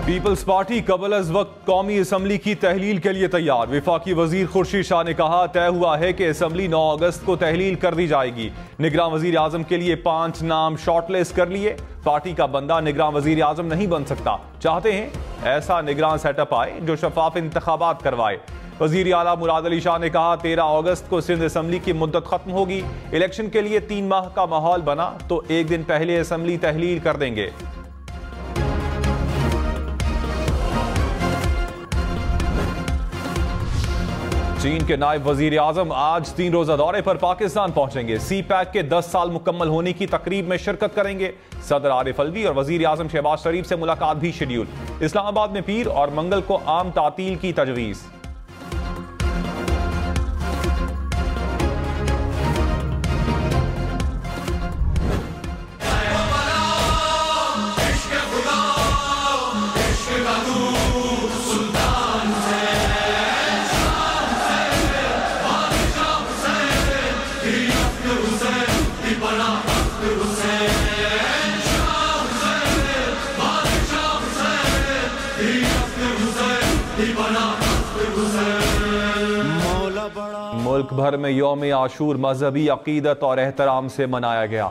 Peoples party कबल अज वक्त कौमी असम्बली की तहलील के लिए तैयार। वफाकी वजीर खुर्शीद शाह ने कहा, तय हुआ है कि असम्बली 9 अगस्त को तहलील कर दी जाएगी। निगरान वजीर आजम के लिए 5 नाम शॉर्टलिस्ट कर लिए। पार्टी का बंदा निगरान वजीर आजम नहीं बन सकता। चाहते हैं ऐसा निगरान सेटअप आए जो शफाफ इंतखाबात करवाए। वजीर आला मुराद अली शाह ने कहा, 13 अगस्त को सिंध असम्बली की मुद्दत खत्म होगी। इलेक्शन के लिए 3 माह का माहौल बना तो 1 दिन पहले असम्बली तहलील कर देंगे। चीन के नायब वजीर आजम आज 3 रोजा दौरे पर पाकिस्तान पहुंचेंगे। सी पैक के 10 साल मुकम्मल होने की तकरीब में शिरकत करेंगे। सदर आरिफ अलवी और वजीर आजम शहबाज शरीफ से मुलाकात भी शेड्यूल। इस्लामाबाद में पीर और मंगल को आम तातील की तजवीज़। मुल्क भर में यौम आशूर मजहबी अकीदत और एहतराम से मनाया गया।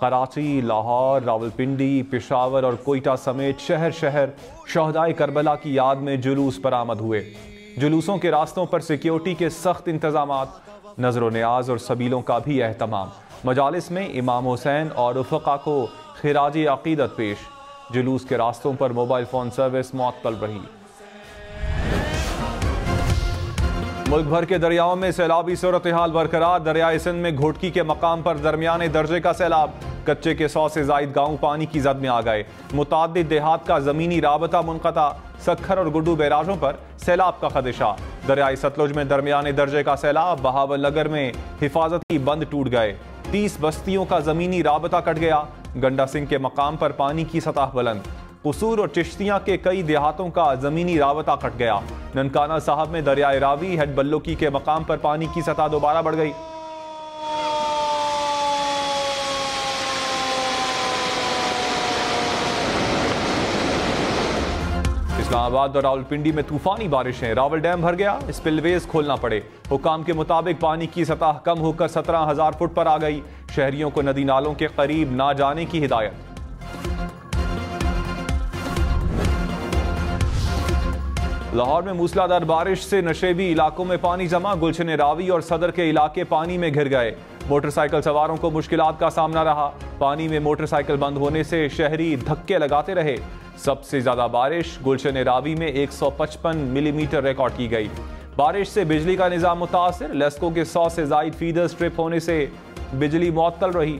कराची, लाहौर, रावलपिंडी, पेशावर और कोयटा समेत शहर शहर शहदाए करबला की याद में जुलूस बरामद हुए। जुलूसों के रास्तों पर सिक्योरिटी के सख्त इंतजामात, नजर न्याज और सबीलों का भी एहतमाम। मजालिस में इमाम हुसैन और उफ़क़ा को खिराज अकीदत पेश। जुलूस के रास्तों पर मोबाइल फ़ोन सर्विस मुअत्तल रही। मुल्क भर के दरियाओं में सैलाबी सूरत हाल बरकरार। दरियाए सिंध में घोटकी के मकाम पर दरमियाने दर्जे का सैलाब। कच्चे के 100 से जायद गांव पानी की जद में आ गए। मुताद्दिद देहात का जमीनी राबता मुनक़ता। सखर और गुड्डू बैराजों पर सैलाब का खदशा। दरियाए सतलुज में दरमियाने दर्जे का सैलाब। बहावल नगर में हिफाजती बंद टूट गए। 30 बस्तियों का जमीनी राबता कट गया। गंडा सिंह के मकाम पर पानी की सतह बुलंद। कसूर और चिश्तियां के कई देहातों का जमीनी राबता कट गया। ननकाना साहब में दरियाए रावी हेड बल्लोकी के मकाम पर पानी की सतह दोबारा बढ़ गई। इस्लामाबाद और रावलपिंडी में तूफानी बारिशें। रावल डैम भर गया, स्पिलवेज खोलना पड़े। हुकाम के मुताबिक पानी की सतह कम होकर 17,000 फुट पर आ गई। शहरियों को नदी नालों के करीब ना जाने की हिदायत। लाहौर में मूसलाधार बारिश से नशेबी इलाकों में पानी जमा। गुलशन रावी और सदर के इलाके पानी में घिर गए। मोटरसाइकिल सवारों को मुश्किलात का सामना रहा। पानी में मोटरसाइकिल बंद होने से शहरी धक्के लगाते रहे। सबसे ज्यादा बारिश गुलशन रावी में 155 मिलीमीटर रिकॉर्ड की गई। बारिश से बिजली का निजाम मुतासिर। लेस्को के 100 से जायद फीडर्स ट्रिप होने से बिजली मुअत्तल रही।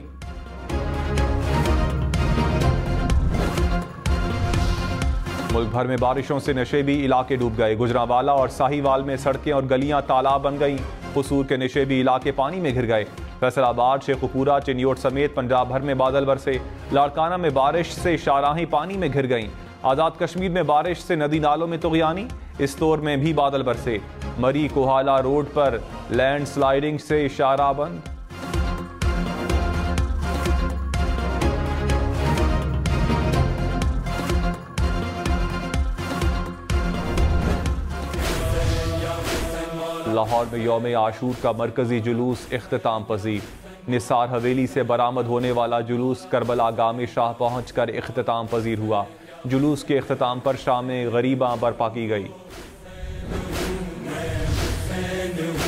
मुल्क भर में बारिशों से नशेबी इलाके डूब गए। गुजरांवाला और साहिवाल में सड़कें और गलियां तालाब बन गईं। कसूर के नशेबी इलाके पानी में घिर गए। फैसलाबाद, शेखुपुरा, चिन्योट समेत पंजाब भर में बादल बरसे। लाड़काना में बारिश से शाहराहें पानी में घिर गईं। आज़ाद कश्मीर में बारिश से नदी नालों में तुग़यानी। इस्तोर में भी बादल बरसे। मरी कोहाला रोड पर लैंड स्लाइडिंग से शाहराह बंद। लाहौर में यौम आशूर का मरकजी जुलूस इख्तिताम पजीर। निसार हवेली से बरामद होने वाला जुलूस करबला गाम शाह पहुँच कर इख्तिताम पजीर हुआ। जुलूस के इख्तिताम पर शाम गरीबा बर्पा की गई।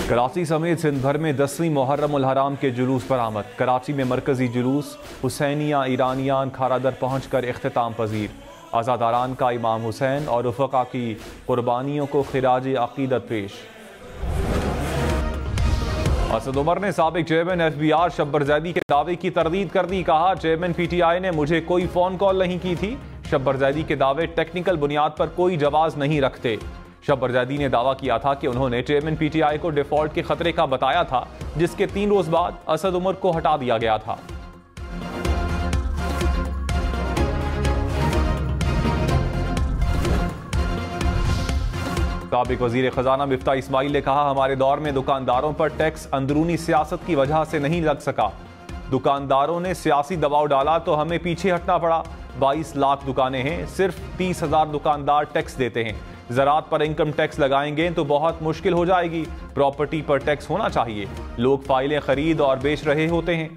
कराची समेत सिंध भर में 10वीं मुहर्रम उल हराम के जुलूस बरामद। कराची में मरकजी जुलूस हुसैनिया ईरानियान खारादर पहुँच कर इख्तिताम पजीर। आज़ादारान का इमाम हुसैन और उफ़क़ा की कुर्बानियों को खिराज अकीदत पेश। असद उमर ने साबिक चेयरमैन FBI शब्बर जैदी के दावे की तरदीद कर दी। कहा, चेयरमैन PTI ने मुझे कोई फोन कॉल नहीं की थी। शब्बर जैदी के दावे टेक्निकल बुनियाद पर कोई जवाब नहीं रखते। शब्बर जैदी ने दावा किया था कि उन्होंने चेयरमैन PTI को डिफॉल्ट के खतरे का बताया था, जिसके 3 रोज बाद असद उमर को हटा दिया गया था। साबिक वजीर खजाना मिफ्ता इस्माइल ने कहा, हमारे दौर में दुकानदारों पर टैक्स अंदरूनी सियासत की वजह से नहीं लग सका। दुकानदारों ने सियासी दबाव डाला तो हमें पीछे हटना पड़ा। 22 लाख दुकानें हैं, सिर्फ 30,000 दुकानदार टैक्स देते हैं। ज़राअत पर इनकम टैक्स लगाएंगे तो बहुत मुश्किल हो जाएगी। प्रॉपर्टी पर टैक्स होना चाहिए। लोग फाइलें खरीद और बेच रहे होते हैं।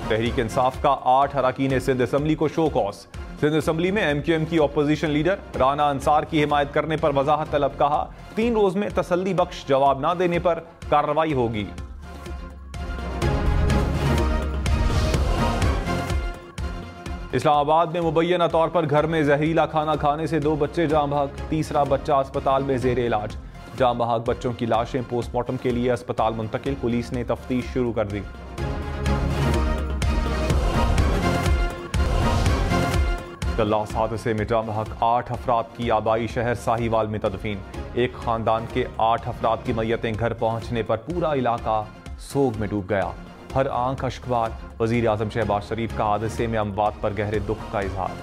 तहरीक इंसाफ का 8 अरकान सिंध असम्बली को शो कॉज। सिंध असम्बली में MQM की ऑपोजिशन लीडर राना अंसार की हिमायत करने पर वजाहत तलब। कहा 3 रोज में तसल्ली बख्श जवाब न देने पर कार्रवाई होगी। इस्लामाबाद में मुबैना तौर पर घर में जहरीला खाना खाने से 2 बच्चे जाँ बहक, तीसरा बच्चा अस्पताल में जेर इलाज। जाँ बहक बच्चों की लाशें पोस्टमार्टम के लिए अस्पताल मुंतकिल। पुलिस ने तफ्तीश शुरू कर दी। कल्लास हादसे में जाँ बहक 8 अफराद की आबाई शहर साहिवाल में तदफीन। एक खानदान के 8 अफराद की मैयतें घर पहुंचने पर पूरा इलाका सोग में डूब गया। हर आंख अश्कबार। वजीर आजम शहबाज शरीफ का हादसे में अमवात पर गहरे दुख का इजहार।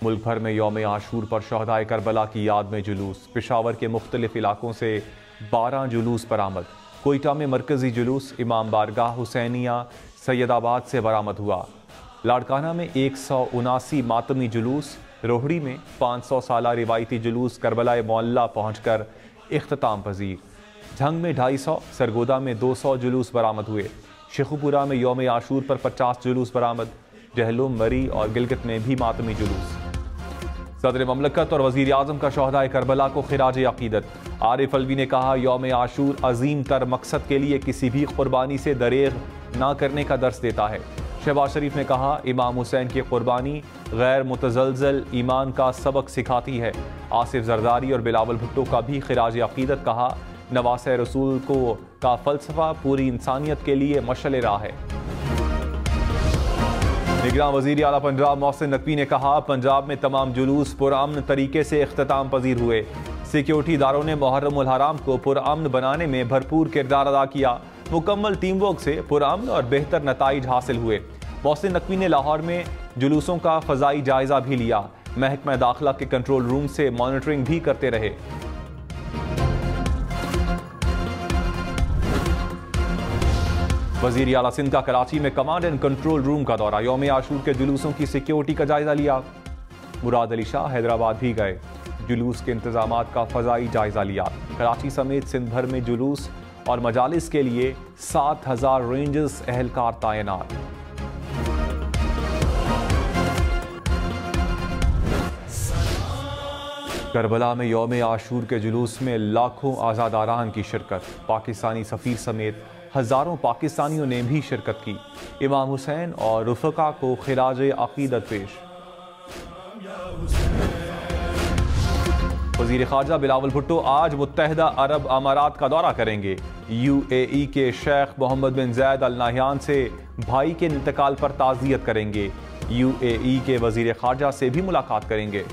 मुल्क भर में यौम आशूर पर शहदाए करबला की याद में जुलूस। पेशावर के मुख्तलिफ इलाकों से 12 जुलूस बरामद। कोयटा में मरकजी जुलूस इमाम बारगाह हुसैनिया सैयदाबाद से बरामद हुआ। लाड़काना में 179 मातमी जुलूस। रोहड़ी में 500 साला रिवायती जुलूस करबलाए मोहल्ला पहुंचकर इख्तिताम पजीर। झंग में 250, सरगोदा में 200 जुलूस बरामद हुए। शेखुपुरा में यौम आशूर पर 50 जुलूस बरामद। जहलुम, मरी और गिलगित में भी मातमी जुलूस। सदर ममलकत और वजीर आजम का शहदाए करबला को खिराज अकीदत। आरिफ अलवी ने कहा यौम आशूर अजीम तर मकसद के लिए किसी भी कुर्बानी से दरेग ना करने का दर्स देता है। शहबाज शरीफ ने कहा इमाम हुसैन की कुर्बानी गैर मुतजलजल ईमान का सबक सिखाती है। आसिफ जरदारी और बिलावल भुट्टो का भी खिराज अकीदत। कहा नवासे रसूल का फलसफा पूरी इंसानियत के लिए मशअल राह है। निगरान वजीर आला पंजाब मोहसिन नकवी ने कहा पंजाब में तमाम जुलूस पुरअमन तरीके से इख्तिताम पजीर हुए। सिक्योरिटी इदारों ने मुहर्रम उल हराम को पुरअमन बनाने में भरपूर किरदार अदा किया। मुकम्मल टीम वर्क से पुरअमन और बेहतर नताइज हासिल हुए। मोहसिन नकवी ने लाहौर में जुलूसों का फ़ज़ाई जायजा भी लिया। महकमा दाखिला के कंट्रोल रूम से मॉनिटरिंग भी करते रहे। वजीर आला सिंध का कराची में कमांड एंड कंट्रोल रूम का दौरा। यौम आशूर के जुलूसों की सिक्योरिटी का जायजा लिया। मुराद अली शाह हैदराबाद भी गए। जुलूस के इंतजामात का फ़ज़ाई जायजा लिया। कराची समेत सिंध भर में जुलूस और मजालिस के लिए 7,000 रेंजर्स एहलकार तैनात। करबला में यौम आशूर के जुलूस में लाखों आज़ादारान की शिरकत। पाकिस्तानी सफ़ीर समेत हज़ारों पाकिस्तानियों ने भी शिरकत की। इमाम हुसैन और रुफ़का को खिराज अक़ीदत पेश। वज़ीर ख़ारजा बिलावल भुट्टो आज मुत्तहिदा अरब अमारात का दौरा करेंगे। UAE के शेख मोहम्मद बिन ज़ैद अल नाह्यान से भाई के इंतकाल पर ताज़ियत करेंगे। UAE के वज़ीर ख़ारजा से भी मुलाकात करेंगे।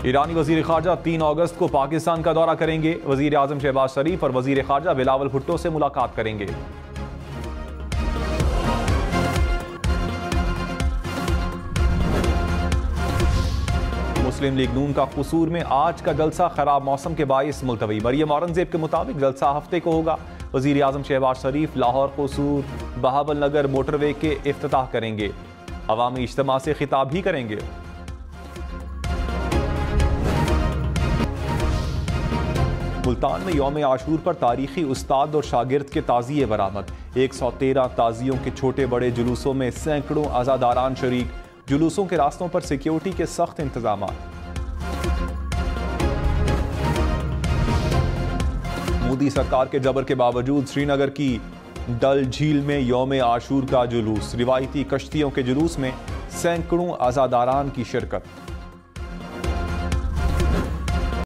ईरानी वज़ीर ख़ारजा 3 अगस्त को पाकिस्तान का दौरा करेंगे। वज़ीर आज़म शहबाज शरीफ और वज़ीर ख़ारजा बिलावल भुट्टो से मुलाकात करेंगे। मुस्लिम लीग नून का कसूर में आज का जलसा खराब मौसम के बाइस मुलतवी। मरियम औरंगजेब के मुताबिक जलसा हफ्ते को होगा। वज़ीर आज़म शहबाज शरीफ लाहौर कसूर बहावल नगर मोटरवे के इफ्तिताह करेंगे। अवामी इज्तिमा से खिताब भी करेंगे। मुल्तान में यौम आशूर पर तारीखी उस्ताद और शागिर्द के ताज़िए बरामद। 113 ताज़ियों के छोटे बड़े जुलूसों में सैकड़ों आज़ादारान शरीक। जुलूसों के रास्तों पर सिक्योरिटी के सख्त इंतजाम। मोदी सरकार के जबर के बावजूद श्रीनगर की डल झील में यौम आशूर का जुलूस। रिवायती कश्तियों के जुलूस में सैकड़ों आज़ादारान की शिरकत।